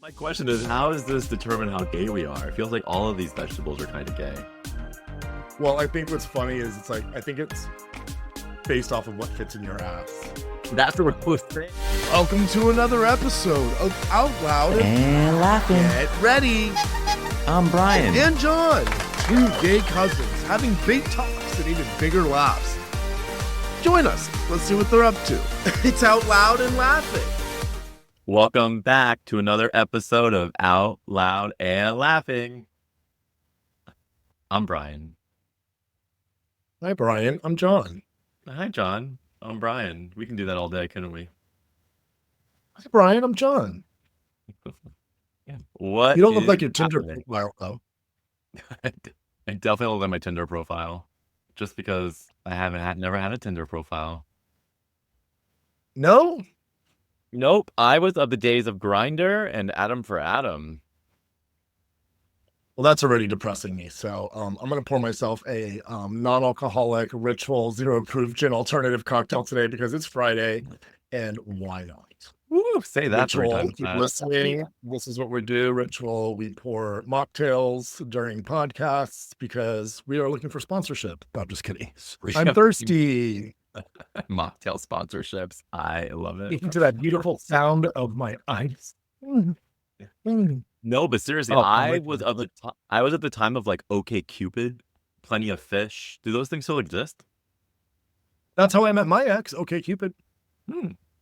My question is, how does this determine how gay we are? It feels like all of these vegetables are kind of gay. Well, I think what's funny is I think it's based off of what fits in your ass. That's what we're posting. Welcome to another episode of Out Loud And laughing. Get Ready. I'm Bryan. And Jon, two gay cousins having big talks and even bigger laughs. Join us. Let's see what they're up to. It's Out Loud and Laughing. Welcome back to another episode of Out Loud and Laughing. I'm Bryan. Hi, Bryan. I'm Jon. Hi, Jon. I'm Bryan. We can do that all day, couldn't we? Hi, Bryan. I'm Jon. Yeah. What? You don't look is like your Tinder happening? profile, though. I definitely look like my Tinder profile, just because I never had a Tinder profile. No? Nope. I was of the days of Grindr and Adam for Adam. Well, that's already depressing me. So I'm going to pour myself a non-alcoholic Ritual Zero Proof Gin alternative cocktail today because it's Friday, and why not? Woo, say that three Ritual, times keep fast. listening. This is what we do. Ritual, we pour mocktails during podcasts because we are looking for sponsorship. No, I'm just kidding. I'm thirsty. Mocktail sponsorships. I love it. Listen to that beautiful sound of my ice. No, but seriously, Oh, I was at the time of like OK Cupid, Plenty of Fish. Do those things still exist? That's how I met my ex, Okay Cupid.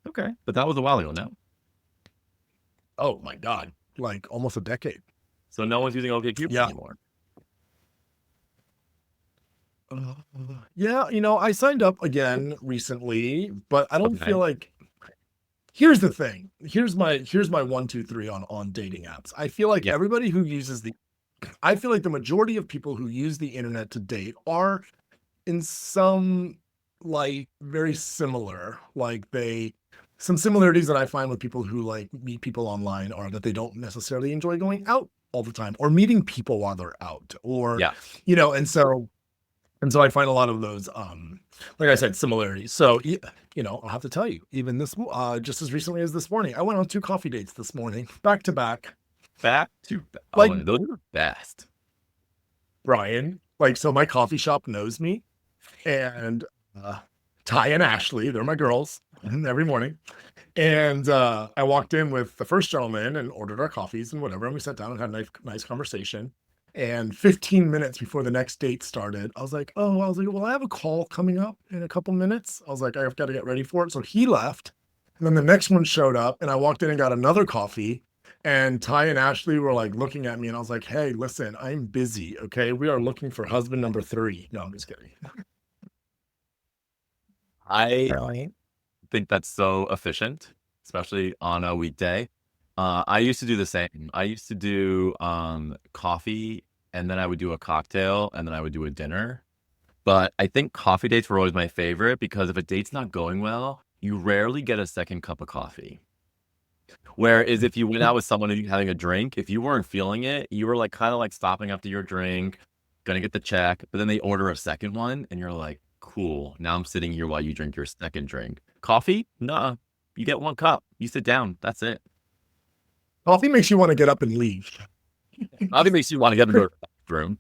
Okay, but that was a while ago now. Oh my God, like almost a decade. So no one's using OK Cupid Yeah. anymore. Yeah, I signed up again recently, but I don't Okay. feel like. Here's the thing. Here's my 1, 2, 3 on dating apps. I feel like Yeah. everybody who uses I feel like the majority of people who use the internet to date are in some like very similar. Some similarities that I find with people who like meet people online are that they don't necessarily enjoy going out all the time or meeting people while they're out or Yeah. And so I find a lot of those, like I said, similarities. So, I'll have to tell you, even just as recently as this morning, I went on 2 coffee dates this morning, back to back. Back to Like- those are the best. Bryan, so my coffee shop knows me, and Ty and Ashley, they're my girls, every morning. And I walked in with the first gentleman and ordered our coffees and whatever, and we sat down and had a nice conversation. And 15 minutes before the next date started, I was like, well, I have a call coming up in a couple minutes. I was like, I've got to get ready for it. So he left. And then the next one showed up and I walked in and got another coffee. And Ty and Ashley were like looking at me and I was like, hey, listen, I'm busy. Okay. We are looking for husband number 3. No, I'm just kidding. I think that's so efficient, especially on a weekday. I used to do the same. I used to do coffee, and then I would do a cocktail, and then I would do a dinner. But I think coffee dates were always my favorite because if a date's not going well, you rarely get a second cup of coffee. Whereas if you went out with someone and you having a drink, if you weren't feeling it, you were like kind of like stopping after your drink, gonna get the check, but then they order a second one, and you're like, cool, now I'm sitting here while you drink your second drink. Coffee? Nah, you get 1 cup, you sit down, that's it. Coffee makes you want to get up and leave. Coffee makes you want to get into the bathroom.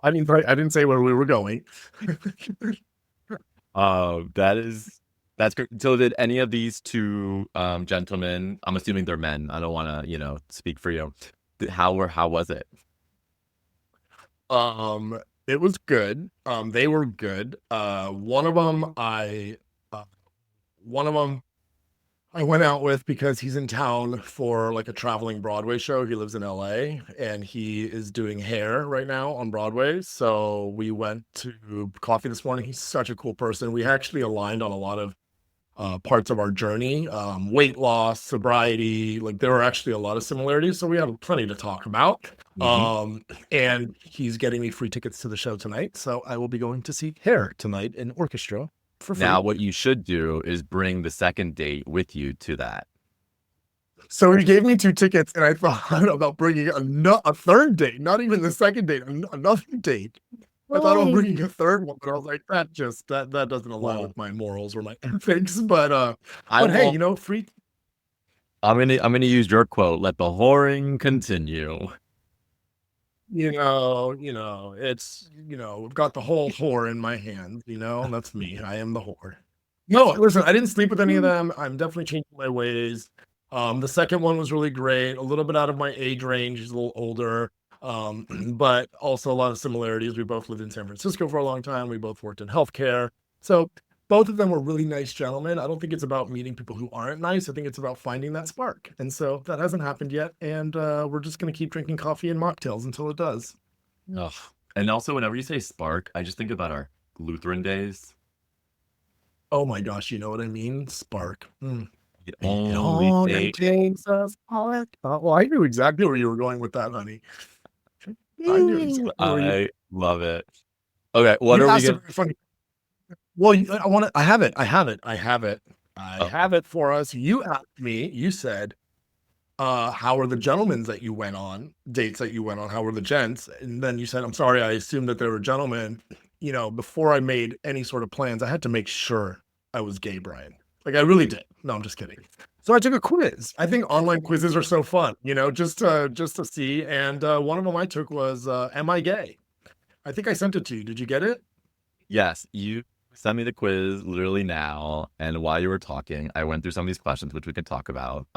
I didn't say where we were going. That's great. So did any of these 2 gentlemen, I'm assuming they're men, I don't want to, speak for you. How was it? It was good. They were good. One of them I went out with because he's in town for like a traveling Broadway show. He lives in LA and he is doing hair right now on Broadway. So we went to coffee this morning. He's such a cool person. We actually aligned on a lot of parts of our journey, weight loss, sobriety. Like there were actually a lot of similarities. So we have plenty to talk about. And he's getting me free tickets to the show tonight. So I will be going to see hair tonight in orchestra. For free. Now, what you should do is bring the second date with you to that. So he gave me 2 tickets, and I thought about bringing a third date, not even the second date, another date. I thought about bringing a third one, but I was like, that doesn't align with my morals or my ethics. But hey, free I'm gonna use your quote. Let the whoring continue. I've got the whole whore in my hand, and that's me. I am the whore. No, listen, I didn't sleep with any of them. I'm definitely changing my ways. The second one was really great, a little bit out of my age range. He's a little older, but also a lot of similarities. We both lived in San Francisco for a long time. We both worked in healthcare. So both of them were really nice gentlemen. I don't think it's about meeting people who aren't nice. I think it's about finding that spark. And so that hasn't happened yet. And we're just going to keep drinking coffee and mocktails until it does. Ugh. And also, whenever you say spark, I just think about our Lutheran days. Oh my gosh, you know what I mean? Spark. It It only only takes. takes a spark. Well, I knew exactly where you were going with that, honey. I knew exactly where you. I love it. Okay, what You are we asked a gonna? very funny. Well, I want to. I have it. I have it. I have it. I Oh, have it for us. You asked me. You said, how were the gentlemen that you went on, dates that you went on? How were the gents? And then you said, I'm sorry, I assumed that they were gentlemen. Before I made any sort of plans, I had to make sure I was gay, Bryan. Like I really did. No, I'm just kidding. So I took a quiz. I think online quizzes are so fun, just to see. And one of them I took was, am I gay? I think I sent it to you. Did you get it? yes, you sent me the quiz literally now, and while you were talking, I went through some of these questions, which we can talk about.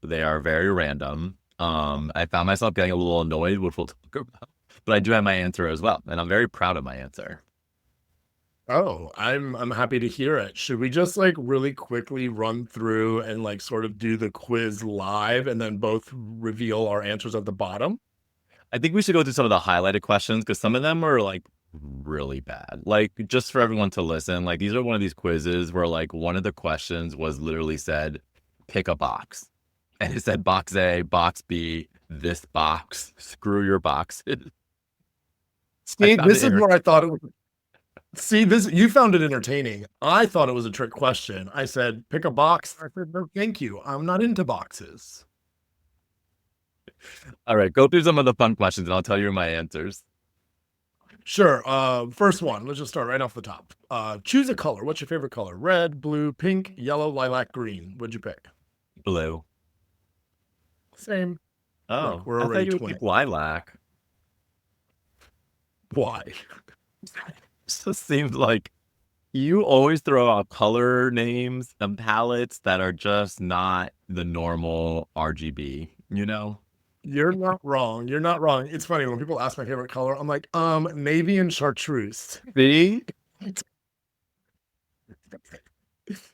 They are very random. I found myself getting a little annoyed, which we'll talk about, but I do have my answer as well, and I'm very proud of my answer. Oh, I'm happy to hear it. Should we just like really quickly run through and like sort of do the quiz live and then both reveal our answers at the bottom? I think we should go through some of the highlighted questions because some of them are like really bad. Like just for everyone to listen, like these are one of these quizzes where like one of the questions was literally said, pick a box. And it said box A, box B, this box, screw your boxes. I See, found this it is where I thought it was. See, this you found it entertaining. I thought it was a trick question. I said, pick a box. I said, no, thank you. I'm not into boxes. All right, go through some of the fun questions and I'll tell you my answers. Sure. First one. Let's just start right off the top. Choose a color. What's your favorite color? Red, blue, pink, yellow, lilac, green. What'd you pick? Blue. Same. Oh, Look, we're I thought already you would twins. pick lilac. Why? Just seems like you always throw out color names and palettes that are just not the normal RGB, you know? You're not wrong. You're not wrong. It's funny when people ask my favorite color, I'm like, navy and chartreuse See?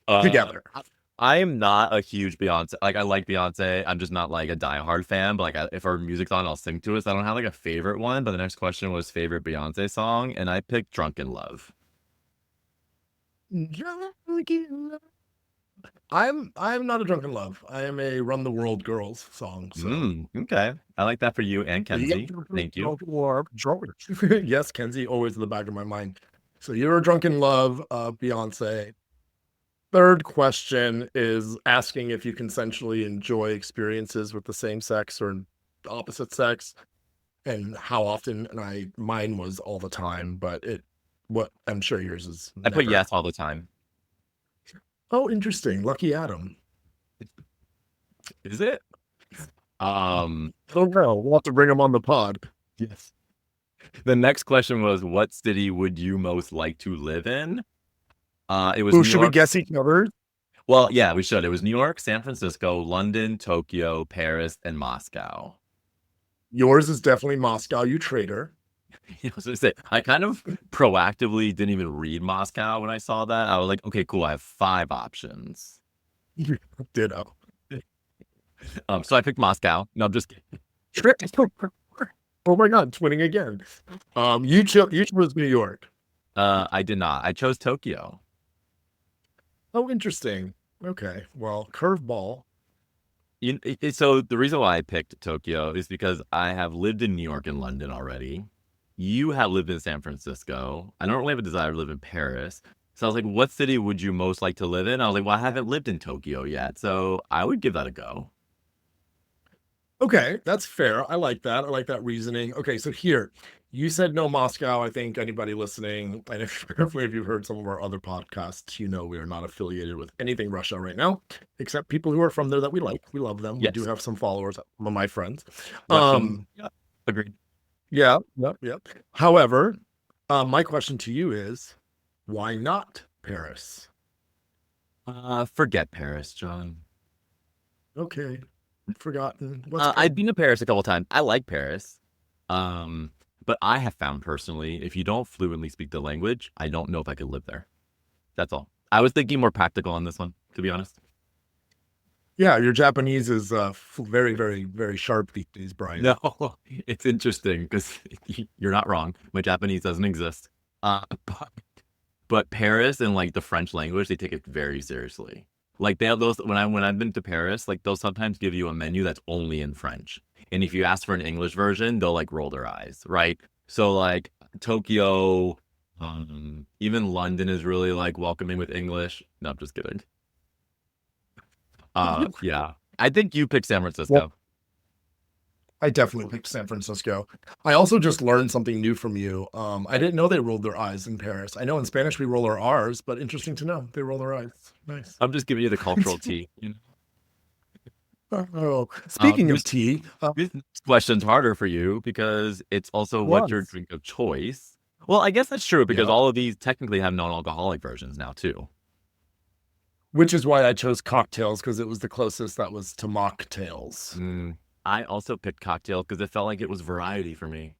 together. I am not a huge Beyonce. Like, I like Beyonce. I'm just not like a diehard fan. But like, if her music's on, I'll sing to it. So I don't have like a favorite one. But the next question was favorite Beyonce song, and I picked "Drunken Love." I'm not a drunken love. I am a Run the World Girls song. So Okay, I like that for you and Kenzie. Thank you. Yes, Kenzie, always in the back of my mind. So you're a drunken love, Beyonce. Third question is asking if you consensually enjoy experiences with the same sex or the opposite sex, and how often. And mine was all the time, but what I'm sure yours is I put never. yes all the time. Oh, interesting. Lucky Adam. Is it? I don't know. We'll have to bring him on the pod. Yes. The next question was, what city would you most like to live in? It was Who New should we York. guess each other? Well, yeah, we should. It was New York, San Francisco, London, Tokyo, Paris, and Moscow. Yours is definitely Moscow, you traitor. So I kind of proactively didn't even read Moscow when I saw that. I was like, okay, cool. I have 5 options. Ditto. So I picked Moscow. No, I'm just kidding. Oh my God, twinning again. You chose New York. I did not. I chose Tokyo. Oh, interesting. Okay, well, curveball. So the reason why I picked Tokyo is because I have lived in New York and London already. You have lived in San Francisco. I don't really have a desire to live in Paris. So I was like, what city would you most like to live in? I was like, well, I haven't lived in Tokyo yet. So I would give that a go. Okay, that's fair. I like that. I like that reasoning. Okay, so here, you said no Moscow. I think anybody listening, and if you've heard some of our other podcasts, you know we are not affiliated with anything Russia right now, except people who are from there that we like. We love them. We do Yes. have some followers, some of my friends. Russian. Yeah. Agreed. Yeah, yep. However, my question to you is, why not Paris? Forget Paris, John. Okay, forgotten. What's I've been to Paris a couple times. I like Paris. But I have found personally, if you don't fluently speak the language, I don't know if I could live there. That's all. I was thinking more practical on this one, to be honest. Yeah, your Japanese is very, very, very sharp these days, Bryan. No, it's interesting because you're not wrong. My Japanese doesn't exist. But Paris and like the French language, they take it very seriously. Like they have those when I've been to Paris, like they'll sometimes give you a menu that's only in French. And if you ask for an English version, they'll like roll their eyes, right? So like Tokyo, even London is really like welcoming with English. No, I'm just kidding. Yeah. I think you picked San Francisco. Well, I definitely picked San Francisco. I also just learned something new from you. I didn't know they rolled their eyes in Paris. I know in Spanish we roll our R's, but interesting to know they roll their eyes. Nice. I'm just giving you the cultural tea. You know? Oh, speaking of tea, this question's harder for you because it's also what's your drink of choice. Well, I guess that's true because all of these technically have non-alcoholic versions now too. Which is why I chose cocktails because it was the closest that was to mocktails. I also picked cocktail because it felt like it was variety for me.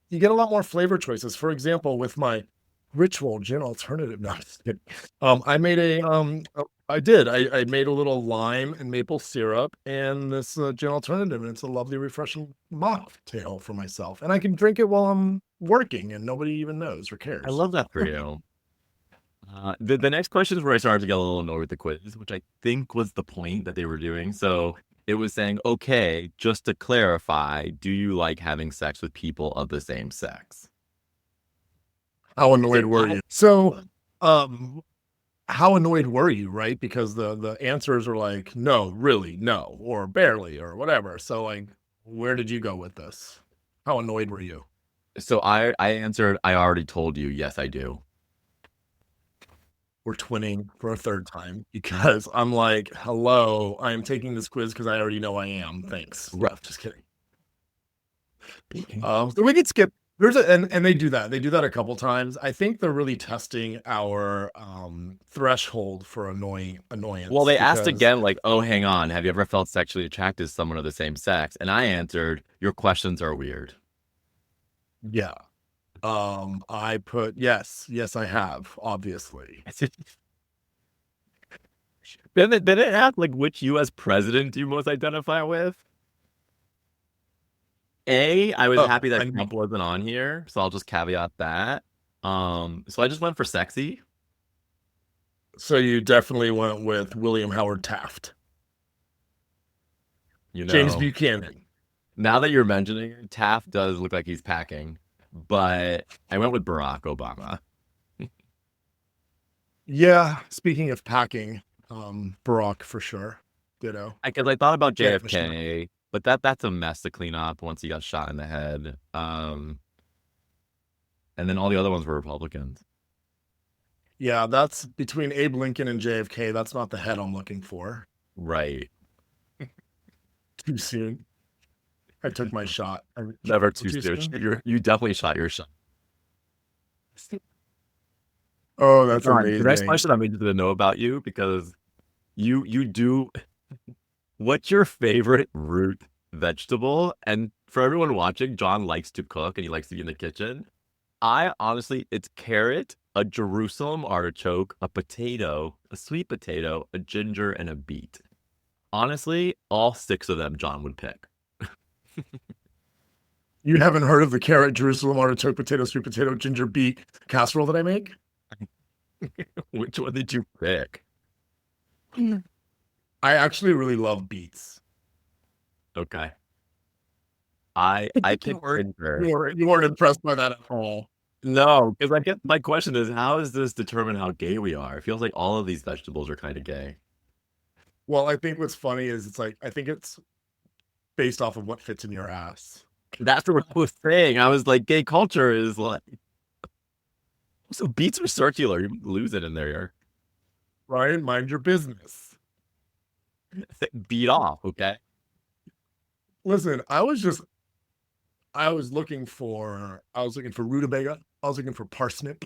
You get a lot more flavor choices. For example, with my ritual gin alternative. No, I'm just kidding. I made I made a little lime and maple syrup and this gin alternative, and it's a lovely, refreshing mocktail for myself. And I can drink it while I'm working, and nobody even knows or cares. I love that for you. The next question is where I started to get a little annoyed with the quiz, which I think was the point that they were doing. So it was saying, okay, just to clarify, do you like having sex with people of the same sex? How annoyed were you? So, how annoyed were you, right? Because the answers are like, no, really, no, or barely, or whatever. So, like, where did you go with this? How annoyed were you? So I answered, I already told you, yes, I do. We're twinning for a third time because I'm like, hello, I am taking this quiz because I already know I am. Thanks. Right. Just kidding. So we could skip. And they do that. They do that a couple times. I think they're really testing our threshold for annoyance. Well, they asked again, like, oh, hang on. Have you ever felt sexually attracted to someone of the same sex? And I answered, your questions are weird. Yeah. I put yes, I have, obviously. Then it ask like which U.S. president do you most identify with? I was happy that Trump wasn't on here, so I'll just caveat that. So I just went for sexy. So you definitely went with William Howard Taft. You know, James Buchanan. Now that you're mentioning it, Taft does look like he's packing, but I went with Barack Obama. Yeah, speaking of packing, Barack for sure. Ditto. Because I thought about JFK, but that's a mess to clean up once he got shot in the head. And then all the other ones were Republicans. Yeah, that's between Abe Lincoln and JFK. That's not the head I'm looking for. Right. Too soon. I took my shot. Never too soon. You definitely shot your shot. Oh, that's amazing. The next question I'm interested to know about you because you do. What's your favorite root vegetable? And for everyone watching, John likes to cook and he likes to be in the kitchen. It's carrot, a Jerusalem artichoke, a potato, a sweet potato, a ginger, and a beet. Honestly, all 6 of them John would pick. You haven't heard of the carrot, Jerusalem artichoke, potato, sweet potato, ginger, beet casserole that I make? Which one did you pick? I actually really love beets. Okay. I picked ginger. You weren't impressed by that at all. No, because my question is, how does this determine how gay we are? It feels like all of these vegetables are kind of gay. Well, I think what's funny is it's like, I think it's based off of what fits in your ass. That's what I was saying. I was like, gay culture is like, so beats are circular. You lose it in there. Bryan, mind your business. Beat off, okay? Listen, I was looking for rutabaga. I was looking for parsnip,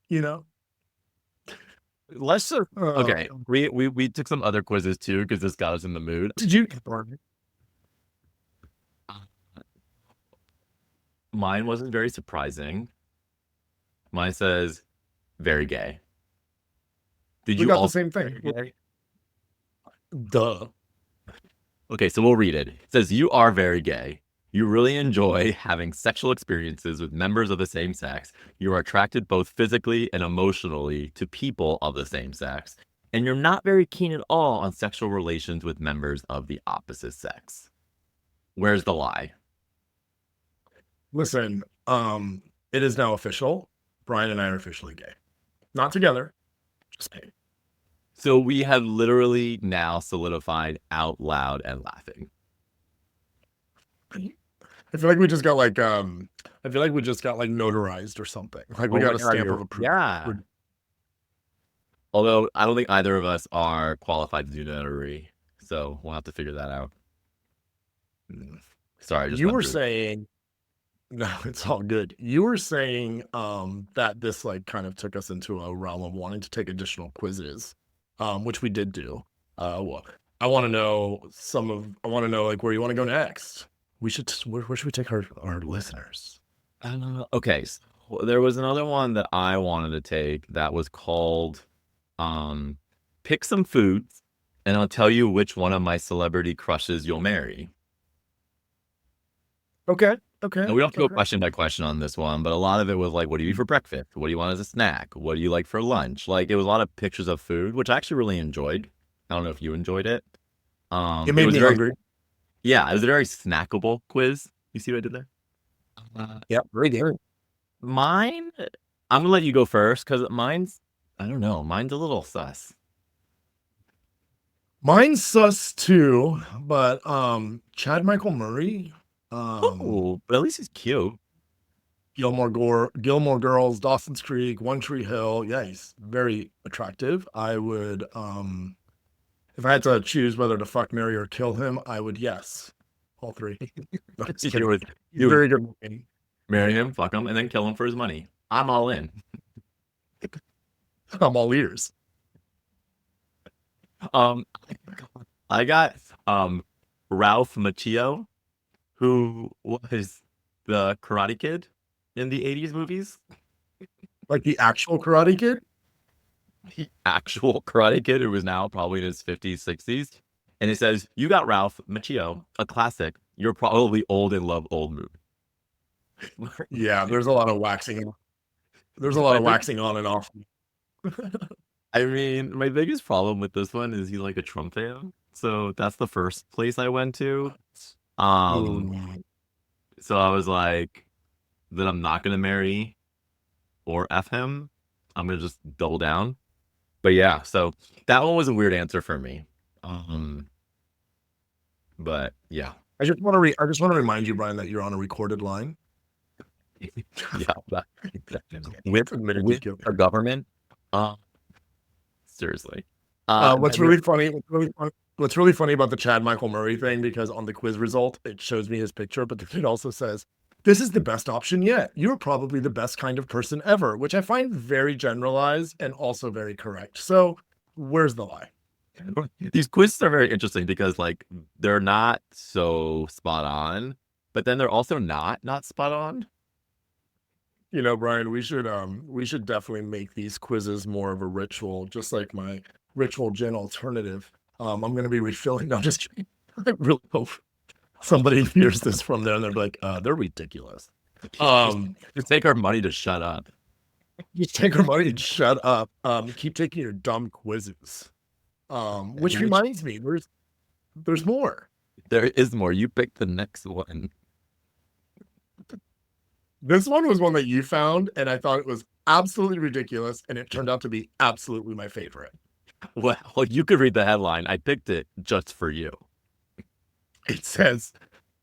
you know? Let's just, okay. We took some other quizzes too, because this got us in the mood. Did you? Mine wasn't very surprising. Mine says, very gay. Did We you got all the same thing. gay? Duh. Okay, so we'll read it. It says, you are very gay. You really enjoy having sexual experiences with members of the same sex. You are attracted both physically and emotionally to people of the same sex. And you're not very keen at all on sexual relations with members of the opposite sex. Where's the lie? Listen, it is now official. Bryan and I are officially gay. Not together, just gay. So we have literally now solidified out loud and laughing. I feel like we just got like notarized or something. Like we got a stamp of approval. Yeah. Although I don't think either of us are qualified to do notary, so we'll have to figure that out. Sorry, I just You went were through. saying, no, it's all good. You were saying that this like kind of took us into a realm of wanting to take additional quizzes, which we did do. Well, I want to know like where you want to go next. Where should we take our listeners? Okay, so there was another one that I wanted to take that was called Pick Some Foods, and I'll tell you which one of my celebrity crushes you'll marry. Okay. And we don't have to go question by question on this one, but a lot of it was like, what do you eat for breakfast? What do you want as a snack? What do you like for lunch? Like, it was a lot of pictures of food, which I actually really enjoyed. I don't know if you enjoyed it. It made was me very, hungry. yeah, it was a very snackable quiz. You see what I did there? Yep, right there. Mine, I'm gonna let you go first because mine's, I don't know, mine's a little sus. Mine's sus too, but Chad Michael Murray, Oh, but at least he's cute. Gilmore Girls, Dawson's Creek, One Tree Hill. Yeah, he's very attractive. I would, if I had to choose whether to fuck, marry, or kill him, I would yes, all three. No, just You kidding. would He's very good looking. marry him, fuck him, and then kill him for his money. I'm all in. I'm all ears. I got Ralph Macchio, who was the Karate Kid in the 80s movies. Like the actual Karate Kid. The actual Karate Kid, who is now probably in his 50s, 60s. And it says, you got Ralph Macchio, a classic. You're probably old and love old movie. Yeah, there's a lot of waxing. There's a lot of waxing on and off. I mean, my biggest problem with this one is he's like a Trump fan. So that's the first place I went to. So I was like, that I'm not going to marry or F him. I'm going to just double down. But yeah, so that one was a weird answer for me. But yeah. I just want to remind you, Bryan, that you're on a recorded line. Yeah. With our government. Seriously. What's really funny about the Chad Michael Murray thing, because on the quiz result, it shows me his picture, but it also says, this is the best option yet. You're probably the best kind of person ever, which I find very generalized and also very correct. So where's the lie? These quizzes are very interesting because like they're not so spot on, but then they're also not spot on. You know, Bryan, we should definitely make these quizzes more of a ritual, just like my ritual gin alternative. I'm going to be refilling. No, just kidding. I really hope somebody hears this from there and they're like, they're ridiculous. Just take our money to shut up. Just take our money and shut up. Keep taking your dumb quizzes. Which reminds me, there's more. There is more. You picked the next one. This one was one that you found, and I thought it was absolutely ridiculous, and it turned out to be absolutely my favorite. Well, you could read the headline. I picked it just for you. It says,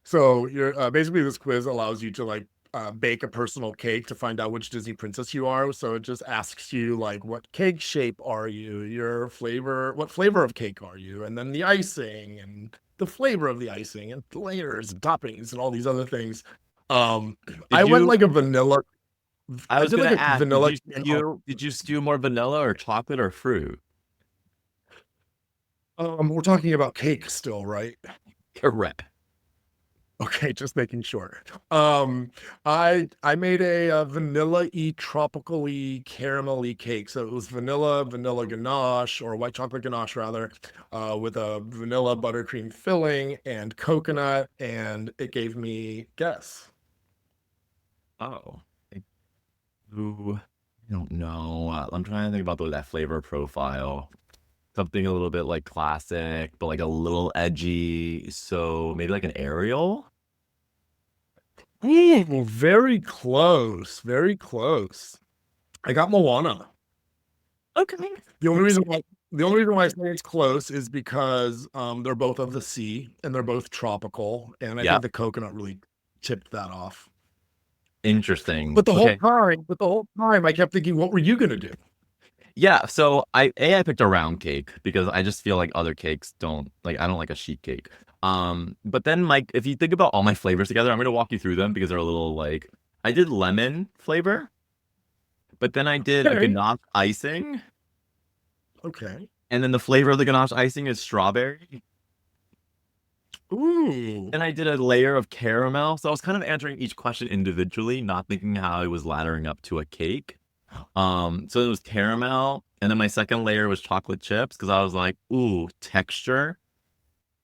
so you're basically this quiz allows you to like bake a personal cake to find out which Disney princess you are. So it just asks you like, what cake shape are you? Your flavor, what flavor of cake are you? And then the icing and the flavor of the icing and the layers and toppings and all these other things. Um, I Did went you? like a vanilla. I I was did gonna like a ask. vanilla. Did you skew more vanilla or chocolate or fruit? We're talking about cake still, right? Correct. Okay, just making sure. Um, I made a vanilla-y, tropical-y, caramel-y cake. So it was vanilla ganache, or white chocolate ganache rather, with a vanilla buttercream filling and coconut, and it gave me guess. Oh. Ooh, I don't know. I'm trying to think about that flavor profile. Something a little bit like classic, but like a little edgy. So maybe like an Ariel? Ooh, very close, very close. I got Moana. Okay. The only reason why the only reason why I say it's close is because they're both of the sea and they're both tropical, and I Yeah. think the coconut really tipped that off. Interesting. But Okay. the whole time, I kept thinking, what were you gonna do? Yeah, so I picked a round cake because I just feel like other cakes don't like I don't like a sheet cake. But then Mike, if you think about all my flavors together, I'm gonna walk you through them because they're a little like I did lemon flavor, but then I did a Okay, ganache icing, okay. and then the flavor of the ganache icing is strawberry. Ooh, And I did a layer of caramel. So I was kind of answering each question individually, not thinking how I was laddering up to a cake. So it was caramel, and then my second layer was chocolate chips because I was like, ooh, texture.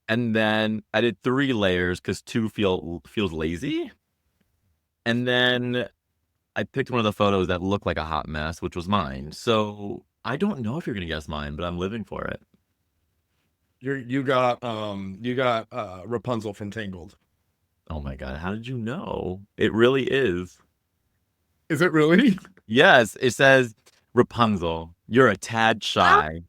And then I did three layers because feels lazy. And then I picked one of the photos that looked like a hot mess, which was mine. So I don't know if you're gonna guess mine, but I'm living for it. you got Rapunzel from Tangled. Oh my God, how did you know? It really is. Is it really? Yes, it says Rapunzel, you're a tad shy,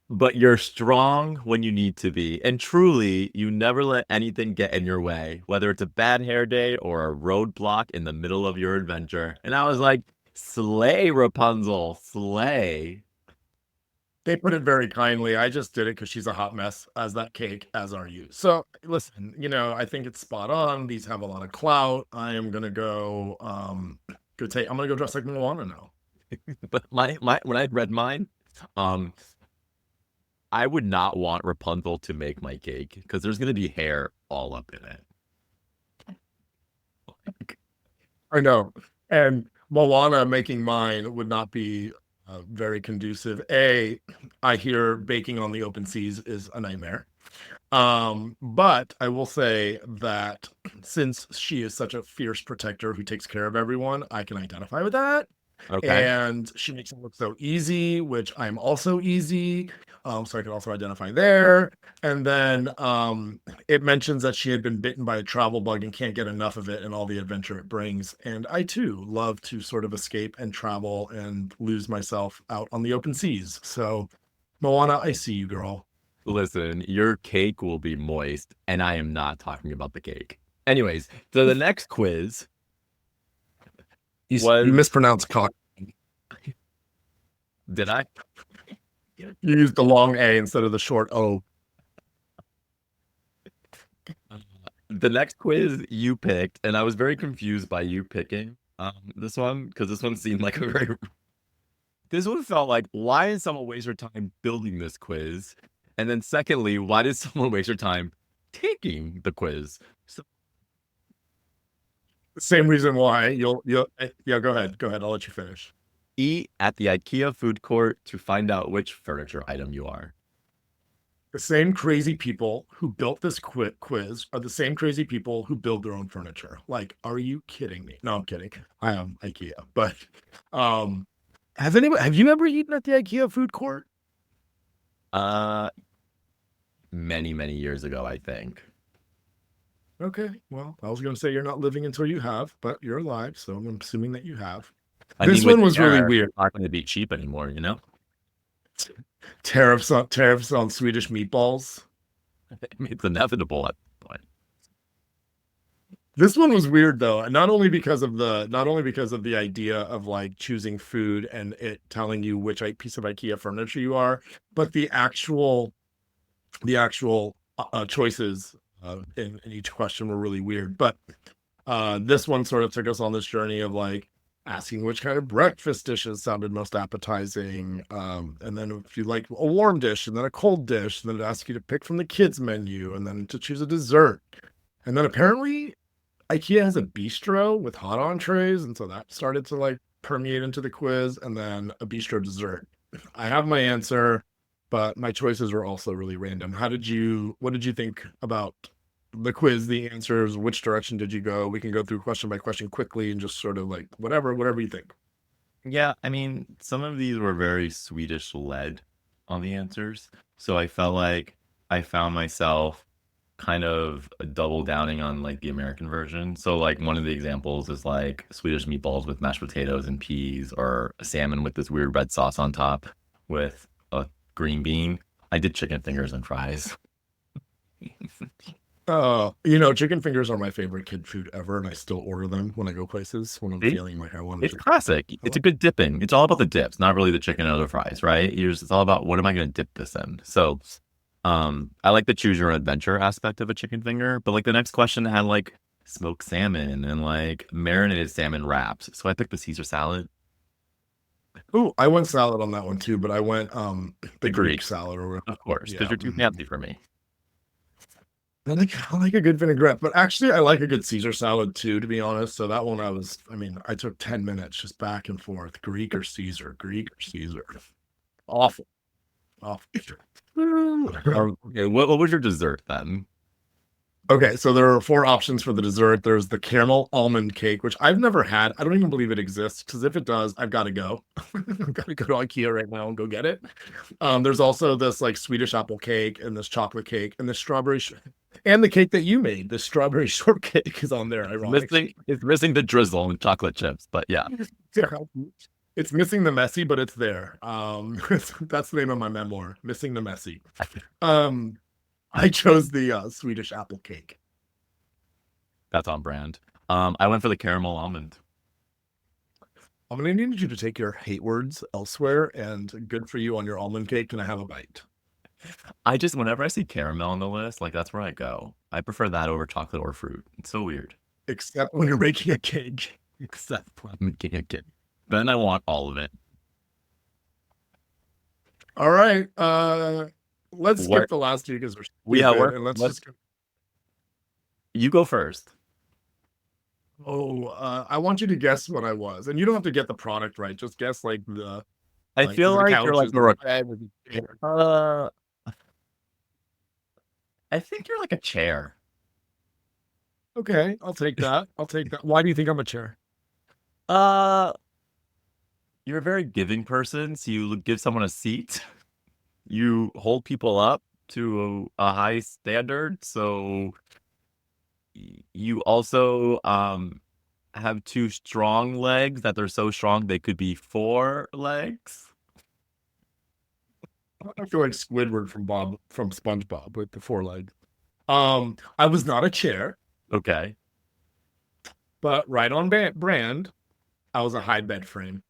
but you're strong when you need to be. And truly, you never let anything get in your way, whether it's a bad hair day or a roadblock in the middle of your adventure. And I was like, slay, Rapunzel, slay. They put it very kindly. I just did it because she's a hot mess, as that cake, as are you. So listen, I think it's spot on. These have a lot of clout. I am gonna go I'm gonna go dress like Moana now. But my when I read mine, um, I would not want Rapunzel to make my cake because there's gonna be hair all up in it. I know. And Moana making mine would not be very conducive. I hear baking on the open seas is a nightmare. But I will say that since she is such a fierce protector who takes care of everyone, I can identify with that. Okay. And she makes it look so easy, which I'm also easy. So I can also identify there. And then it mentions that she had been bitten by a travel bug and can't get enough of it and all the adventure it brings. And I too love to sort of escape and travel and lose myself out on the open seas. So Moana, I see you, girl. Listen, your cake will be moist, and I am not talking about the cake. Anyways, so the next quiz You was mispronounced cock. did I? You used the long A instead of the short O. The next quiz you picked, and I was very confused by you picking this one because this one seemed like a very this one felt like why did someone waste their time building this quiz? And then secondly, why did someone waste their time taking the quiz? So Same reason why you'll yeah, go ahead. Go ahead. I'll let you finish. eat at the IKEA food court to find out which furniture item you are. The same crazy people who built this quiz are the same crazy people who build their own furniture. Like, are you kidding me? No, I'm kidding. I am IKEA. But um have you ever eaten at the IKEA food court? Uh many, many years ago, I think. Okay. Well, I was gonna say you're not living until you have, but you're alive, so I'm assuming that you have. I This mean, with one was really air, weird. it's not going to be cheap anymore, you know? Tariffs on Swedish meatballs. I mean, it's inevitable. This one was weird though, not only because of the idea of like choosing food and it telling you which piece of IKEA furniture you are, but the actual choices in each question were really weird. But this one sort of took us on this journey of like asking which kind of breakfast dishes sounded most appetizing, and then if you like a warm dish and then a cold dish, and then it asked you to pick from the kids menu and then to choose a dessert. And then apparently IKEA has a bistro with hot entrees, and so that started to like permeate into the quiz, and then a bistro dessert. I have my answer, but my choices were also really random. What did you think about the quiz, the answers, which direction did you go? We can go through question by question quickly and just sort of like whatever you think. Yeah, I mean, some of these were very Swedish led on the answers. So I felt like I found myself kind of double downing on like the American version. So like one of the examples is like Swedish meatballs with mashed potatoes and peas, or salmon with this weird red sauce on top with a green bean. I did chicken fingers and fries. Chicken fingers are my favorite kid food ever, and I still order them when I go places when I'm See? feeling like I want It's to. classic. It's a good dipping. It's all about the dips, not really the chicken or the fries, right? It's all about what am I going to dip this in. So, I like the choose your own adventure aspect of a chicken finger, but like the next question had like smoked salmon and like marinated salmon wraps. So I picked the Caesar salad. Oh, I went salad on that one too, but I went the Greek Greek. salad or whatever. Of course, because Yeah. you're too fancy for me. I like a good vinaigrette, but actually I like a good Caesar salad too, to be honest. So that one I took 10 minutes just back and forth. Greek or Caesar. Awful. Okay, what was your dessert then? Okay, so there are 4 options for the dessert. There's the caramel almond cake, which I've never had. I don't even believe it exists, because if it does, I've got to go. I've got to go to IKEA right now and go get it. There's also this like Swedish apple cake and this chocolate cake and this and the cake that you made, the strawberry shortcake is on there. Ironically, It's missing the drizzle and chocolate chips, but yeah. It's missing the messy, but it's there. That's the name of my memoir, Missing the Messy. I chose the Swedish apple cake. That's on brand. I went for the caramel almond. I'm going to need you to take your hate words elsewhere, and good for you on your almond cake. Can I have a bite? Whenever I see caramel on the list, like that's where I go. I prefer that over chocolate or fruit. It's so weird. Except when you're making a cake. Except when I'm making a kid. Then I want all of it. All right. Let's skip the last two because and let's just go. You go first. I want you to guess what I was, and you don't have to get the product right. Just guess like the. I feel like you're like I think you're like a chair. Okay, I'll take that. Why do you think I'm a chair? You're a very giving person, so you give someone a seat. You hold people up to a high standard, so you also have 2 strong legs that they're so strong they could be 4 legs. I feel like Squidward from SpongeBob with the 4 legs. I was not a chair. Okay. But right on brand, I was a high bed frame.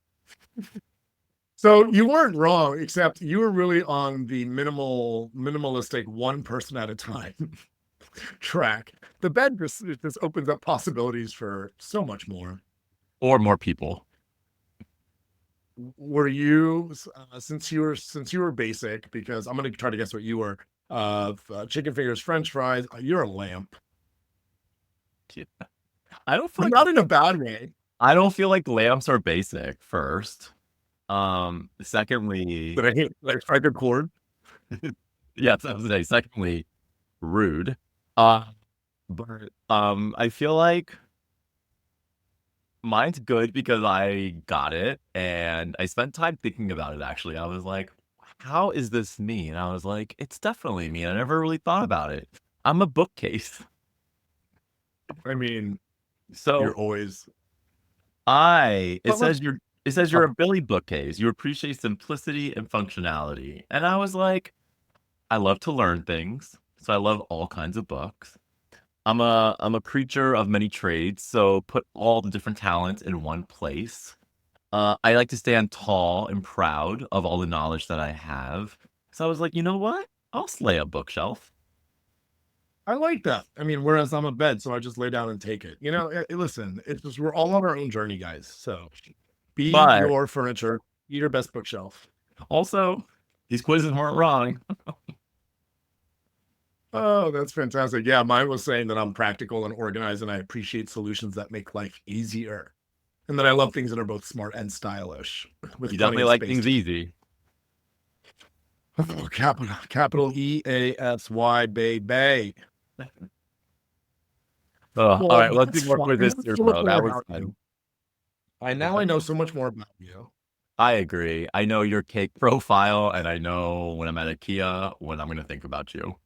So you weren't wrong, except you were really on the minimalistic one person at a time track. The bed just opens up possibilities for so much more. Or more people. Were you since you were basic, because I'm going to try to guess what you were, chicken fingers, French fries, you're a lamp. Yeah. I don't feel not in a bad way. I don't feel like lamps are basic first. Secondly, but I hate like strike a chord. Yes, I was gonna say secondly, rude. But I feel like mine's good because I got it and I spent time thinking about it. Actually, I was like, how is this me? And I was like, it's definitely me. I never really thought about it. I'm a bookcase. I mean, so you're always. It says you're a Billy bookcase. You appreciate simplicity and functionality. And I was like, I love to learn things. So I love all kinds of books. I'm a creature of many trades, so put all the different talents in one place. I like to stand tall and proud of all the knowledge that I have. So I was like, you know what? I'll slay a bookshelf. I like that. I mean, whereas I'm a bed, so I just lay down and take it. Listen, it's just we're all on our own journey, guys. So be But your furniture, be your best bookshelf. also, these quizzes weren't wrong. Oh, that's fantastic. Yeah, mine was saying that I'm practical and organized and I appreciate solutions that make life easier. And that I love things that are both smart and stylish. With You plenty definitely of like space things to- easy. Oh, capital EASY, baby. All Well, right, let's that's do more fun. I quizzes know here, so much bro. more That was about fun. you. I know so much more about you. I agree. I know your cake profile, and I know when I'm at IKEA when I'm going to think about you.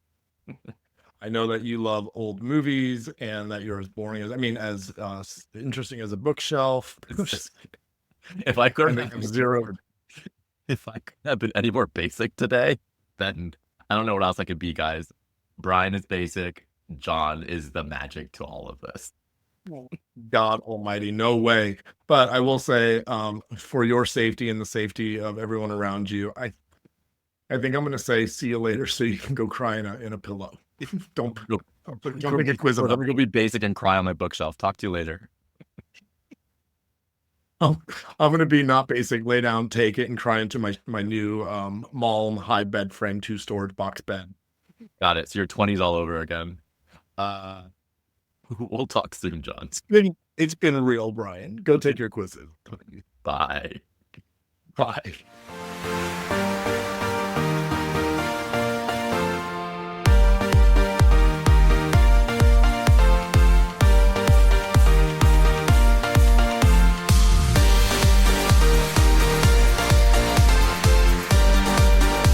I know that you love old movies and that you're as boring as, I mean, as interesting as a bookshelf. If I could And have they have zero. if I could have been any more basic today, then I don't know what else I could be, guys. Bryan is basic. Jon is the magic to all of this. God almighty, no way. But I will say, for your safety and the safety of everyone around you, I think I'm going to say see you later so you can go cry in a pillow. Don't make a quiz I'm about going to be basic and cry on my bookshelf. Talk to you later. I'm going to be not basic, lay down, take it, and cry into my new Malm high bed frame 2-storage box bed. Got it. So your 20s all over again. We'll talk soon, Jon. It's been real, Bryan. Go take your quizzes. Bye. Bye.